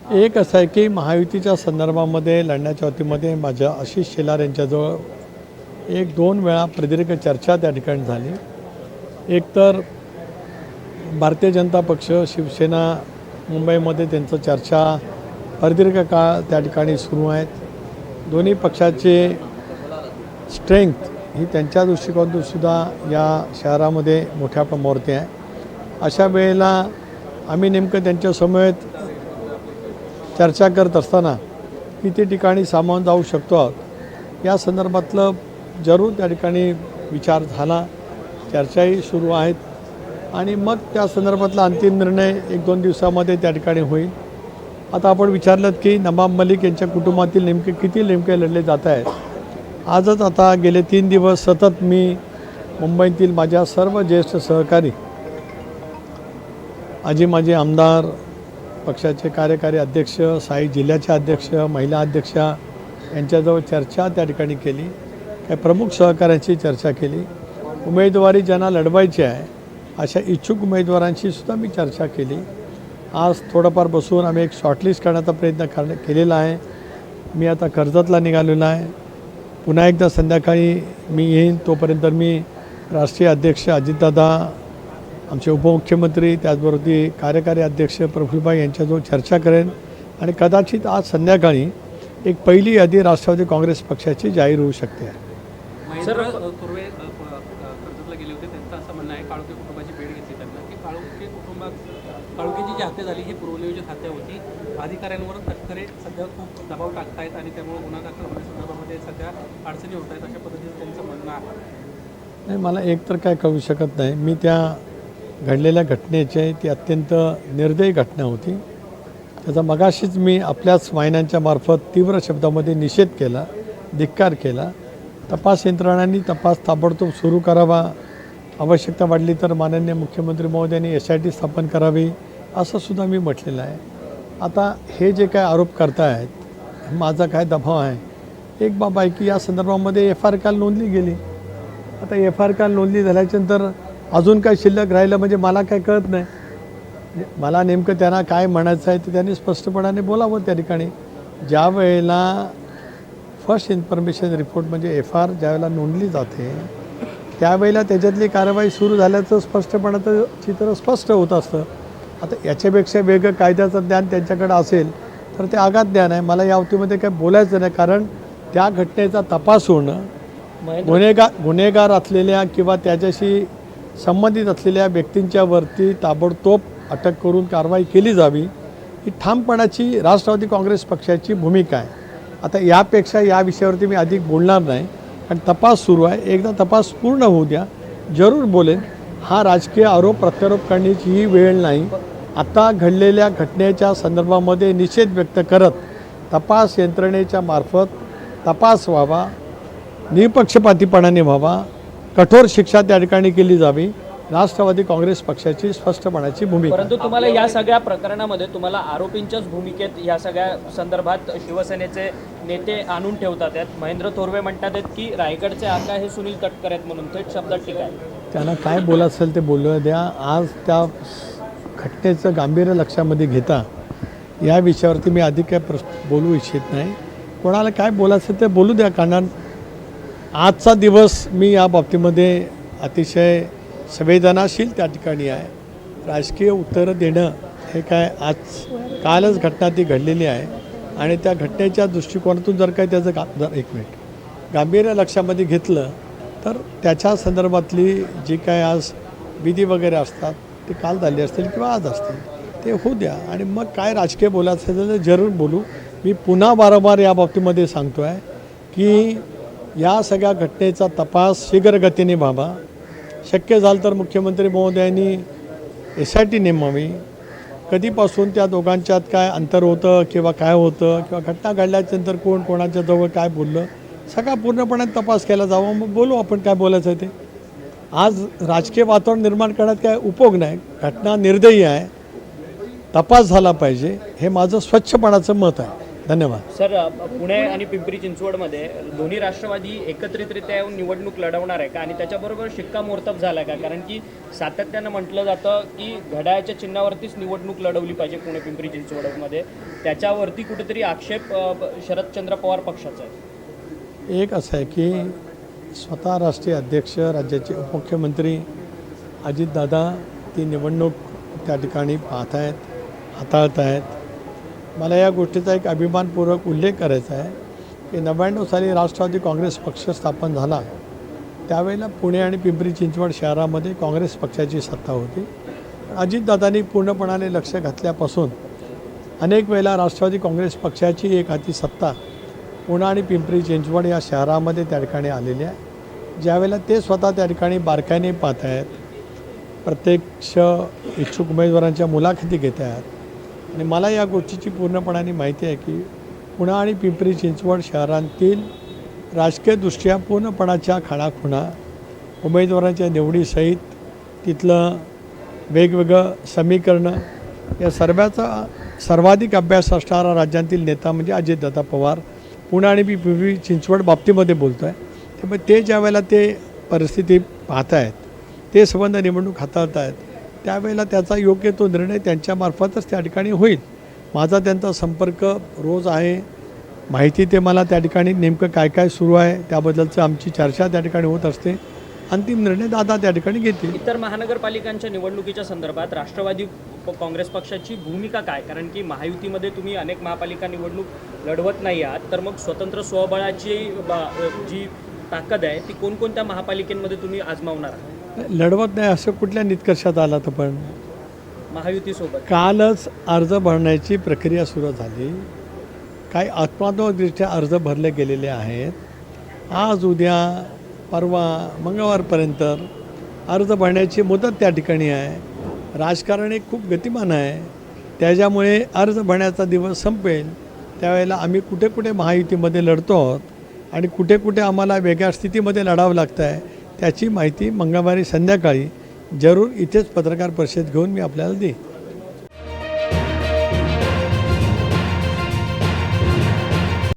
एक असं आहे की महायुतीच्या संदर्भामध्ये लढण्याच्या वतीमध्ये माझ्या आशिष शेलार यांच्याजवळ एक दोन वेळा प्रदीर्घ चर्चा त्या ठिकाणी झाली। एक तर भारतीय जनता पक्ष शिवसेना मुंबईमध्ये त्यांचं चर्चा प्रदीर्घ काळ त्या ठिकाणी सुरू आहेत। दोन्ही पक्षाचे स्ट्रेंथ ही त्यांच्या दृष्टिकोनातून सुद्धा या शहरामध्ये मोठ्या प्रमाणावरती आहे। अशा वेळेला आम्ही नेमकं त्यांच्या समवेत चर्चा करत असताना किती ठिकाणी सामावून जाऊ शकतो आहोत या संदर्भातलं जरूर त्या ठिकाणी विचार झाला, चर्चाही सुरू आहेत आणि मग त्या संदर्भातला अंतिम निर्णय एक दोन दिवसामध्ये त्या ठिकाणी होईल। आता आपण विचारलं की नवाब मलिक यांच्या कुटुंबातील नेमके लढले जात आहेत। आजच आता गेले 3 दिवस सतत मी मुंबईतील माझ्या सर्व ज्येष्ठ सहकारी माजी आमदार, पक्षाचे कार्यकारी अध्यक्ष, साई जिल्ह्याचे अध्यक्ष, महिला अध्यक्षा यांच्याजवळ चर्चा त्या ठिकाणी केली। काही प्रमुख सहकाऱ्यांची चर्चा केली। उमेदवारी ज्यांना लढवायची आहे अशा इच्छुक उमेदवारांशी सुद्धा मी चर्चा केली। आज थोडंफार बसून आम्ही एक शॉर्टलिस्ट करण्याचा प्रयत्न केलेला आहे। मी आता कर्जतला निघालेलो आहे। पुन्हा एकदा संध्याकाळी मी येईन। तोपर्यंत मी राष्ट्रीय अध्यक्ष अजितदादा, आमचे उपमुख्यमंत्री, त्याचबरोबर कार्यकारी अध्यक्ष प्रफुल्लभाई यांच्याजवळ चर्चा करेन आणि कदाचित आज संध्याकाळी एक पहिली यादी राष्ट्रवादी काँग्रेस पक्षाची जाहीर होऊ शकते। सर, तुर्वे कर्जतला गेले होते, त्यांचं असं म्हणणं आहे काळुके कुटुंबाची भेट घेतली त्यांना की काळुकेची जी हत्या झाली ही पूर्वनियोजित हत्या होती। अधिकाऱ्यांवर तटकरे सध्या खूप दबाव टाकतायत आणि त्यामुळे गुन्हा दाखल होण्यासंदर्भामध्ये सध्या अडचणी होत आहेत, अशा पद्धतीचं त्यांचं म्हणणं आहे। नाही, मला एक तर काय कळू शकत नाही। मी त्या घडलेल्या घटनेची ती अत्यंत निर्दयी घटना होती। त्याचा मगाशीच मी आपल्याच वाहिन्यांच्या मार्फत तीव्र शब्दामध्ये निषेध केला, धिक्कार केला। तपास यंत्रणांनी तपास ताबडतोब सुरू करावा, आवश्यकता वाढली तर माननीय मुख्यमंत्री महोदयांनी SIT स्थापन करावी असं सुद्धा मी म्हटलेलं आहे। आता हे जे काय आरोप करतायत, माझा काय दबाव आहे? एक बाब आहे की या संदर्भामध्ये FIR काल नोंदली गेली। आता FIR काल नोंदली झाल्याच्यानंतर अजून काय शिल्लक राहिलं म्हणजे मला काय कळत नाही। मला नेमकं त्यांना काय म्हणायचं आहे ते त्यांनी स्पष्टपणाने बोलावं त्या ठिकाणी। ज्या वेळेला फर्स्ट इन्फॉर्मेशन रिपोर्ट म्हणजे FIR ज्यावेळेला नोंदली जाते त्यावेळेला त्याच्यातली कारवाई सुरू झाल्याचं स्पष्टपणाचं चित्र स्पष्ट होत असतं। आता याच्यापेक्षा वेगळं कायद्याचं ज्ञान त्यांच्याकडे असेल तर ते आगाध ज्ञान आहे। मला या बाबतीमध्ये काय बोलायचं नाही, कारण त्या घटनेचा तपास होणं, गुन्हेगार असलेल्या किंवा त्याच्याशी संबंधित असलेल्या व्यक्तींच्यावरती ताबडतोब अटक करून कारवाई केली जावी ही ठामपणाची राष्ट्रवादी काँग्रेस पक्षाची भूमिका आहे। आता यापेक्षा या विषयावरती मी अधिक बोलणार नाही, कारण तपास सुरू आहे। एकदा तपास पूर्ण होऊ द्या, जरूर बोलेन। हा राजकीय आरोप प्रत्यारोप करण्याची ही वेळ नाही। आता घडलेल्या घटनेच्या संदर्भामध्ये निषेध व्यक्त करत तपास यंत्रणेच्या मार्फत तपास व्हावा, निपक्षपातीपणाने व्हावा, कठोर शिक्षा त्या ठिकाणी केली जावी, राष्ट्रवादी काँग्रेस पक्षाची स्पष्टपणाची भूमिका। परंतु तुम्हाला या सगळ्या प्रकरणामध्ये तुम्हाला आरोपींच्याच भूमिकेत या सगळ्या संदर्भात शिवसेनेचे नेते आणून ठेवतात आहेत। महेंद्र थोरवे म्हणतात आहेत की रायगडचे आका हे सुनील तटकरे आहेत म्हणून थेट शब्दात टीका आहे। त्यांना काय बोलायचं असेल ते बोलू द्या। आज त्या घटनेचं गांभीर्य लक्षामध्ये घेता या विषयावरती मी अधिक काय बोलू इच्छित नाही। कोणाला काय बोलायचं असेल ते बोलू द्या, कारण आजचा दिवस मी या बाबतीमध्ये अतिशय संवेदनाशील त्या ठिकाणी आहे। राजकीय उत्तरं देणं हे काय कालच घटना ती घडलेली आहे आणि त्या घटनेच्या दृष्टिकोनातून जर काही त्याचं गांभीर्य लक्षामध्ये घेतलं तर त्याच्या संदर्भातली जी काय आज विधी वगैरे असतात ते काल झाले असतील किंवा आज असतील ते होऊ द्या आणि मग काय राजकीय बोलायचं असेल तर जरूर बोलू। मी पुन्हा वारंवार या बाबतीमध्ये सांगतो आहे की या सगळ्या घटनेचा तपास शीघ्रगतीने व्हावा। शक्य झालं तर मुख्यमंत्री महोदयांनी SIT नेमावी। कधीपासून त्या दोघांच्यात काय अंतर होतं किंवा काय होतं किंवा घटना घडल्याच्यानंतर कोण कोणाच्या जवळ काय बोललं सगळा पूर्णपणे तपास केला जावा, मग बोलू आपण काय बोलायचं आहे ते। आज राजकीय वातावरण निर्माण करण्यात काय उपयोग नाही। घटना निर्दयी आहे, तपास झाला पाहिजे हे माझं स्वच्छपणाचं मत आहे। धन्यवाद. सर, पुणे आणि पिंपरी चिंचवडमध्ये दोन्ही राष्ट्रवादी एकत्रितरित्या येऊन निवडणूक लढवणार आहे का, आणि त्याच्याबरोबर शिक्कामोर्तब झाला का? कारण की सातत्यानं म्हटलं जातं की घड्याळाच्या चिन्हावरतीच निवडणूक लढवली पाहिजे पुणे पिंपरी चिंचवडमध्ये, त्याच्यावरती कुठेतरी आक्षेप शरदचंद्र पवार पक्षाचा आहे. एक असं आहे की स्वतः राष्ट्रीय अध्यक्ष, राज्याचे उपमुख्यमंत्री अजितदादा ती निवडणूक त्या ठिकाणी पाहत आहेत, हाताळत आहेत. मला या गोष्टीचा एक अभिमानपूर्वक उल्लेख करायचा आहे की 99 साली राष्ट्रवादी काँग्रेस पक्ष स्थापन झाला, त्यावेळेला पुणे आणि पिंपरी चिंचवड शहरामध्ये काँग्रेस पक्षाची सत्ता होती. अजितदादांनी पूर्णपणाने लक्ष घातल्यापासून अनेक वेळेला राष्ट्रवादी काँग्रेस पक्षाची एक हाती सत्ता पुणे आणि पिंपरी चिंचवड या शहरामध्ये त्या ठिकाणी आलेली आहे. ज्यावेळेला ते स्वतः त्या ठिकाणी बारकाईने पाहत आहेत, प्रत्यक्ष इच्छुक उमेदवारांच्या मुलाखती घेत आहेत, आणि मला या गोष्टीची पूर्णपणाने माहिती आहे की पुणे आणि पिंपरी चिंचवड शहरांतील राजकीयदृष्ट्या पूर्णपणाच्या खाणाखुणा, उमेदवारांच्या निवडीसहित तिथलं वेगवेगळं समीकरणं, या सर्वाचा सर्वाधिक अभ्यास असणारा राज्यातील नेता म्हणजे अजितदादा पवार पुणे आणि पिंपरी चिंचवड बाबतीमध्ये बोलतो आहे. त्यामुळे ते ज्यावेळेला ते परिस्थिती पाहत आहेत, ते संबंध निवडणूक हाताळत आहेत, त्यावेळेला त्याचा योग्य तो निर्णय त्यांच्यामार्फतच त्या ठिकाणी होईल. माझा त्यांचा संपर्क रोज आहे, माहिती ते मला त्या ठिकाणी नेमकं काय काय सुरू आहे त्याबद्दलचं आमची चर्चा त्या ठिकाणी होत असते. अंतिम निर्णय दादा त्या ठिकाणी घेतील. इतर महानगरपालिकांच्या निवडणुकीच्या संदर्भात राष्ट्रवादी काँग्रेस पक्षाची भूमिका काय? कारण की महायुतीमध्ये तुम्ही अनेक महापालिका निवडणूक लढवत नाही आहात, तर मग स्वतंत्र स्वबळाची जी ताकद आहे ती कोणकोणत्या महापालिकेमध्ये तुम्ही आजमावणार आहात? लढवत नाही असं कुठल्या निष्कर्षात आला तर पण महायुतीसोबत कालच अर्ज भरण्याची प्रक्रिया सुरू झाली. काही आत्मात्मकदृष्ट्या अर्ज भरले गेलेले आहेत. आज उद्या परवा मंगळवारपर्यंत अर्ज भरण्याची मुदत त्या ठिकाणी आहे. राजकारण एक खूप गतिमान आहे, त्याच्यामुळे अर्ज भरण्याचा दिवस संपेल त्यावेळेला आम्ही कुठे कुठे महायुतीमध्ये लढतो आहोत आणि कुठे कुठे आम्हाला वेगळ्या स्थितीमध्ये लढावं लागतं आहे, त्याची माहिती मंगळवारी संध्याकाळी जरूर इथेच पत्रकार परिषद घेऊन मी आपल्याला देईन.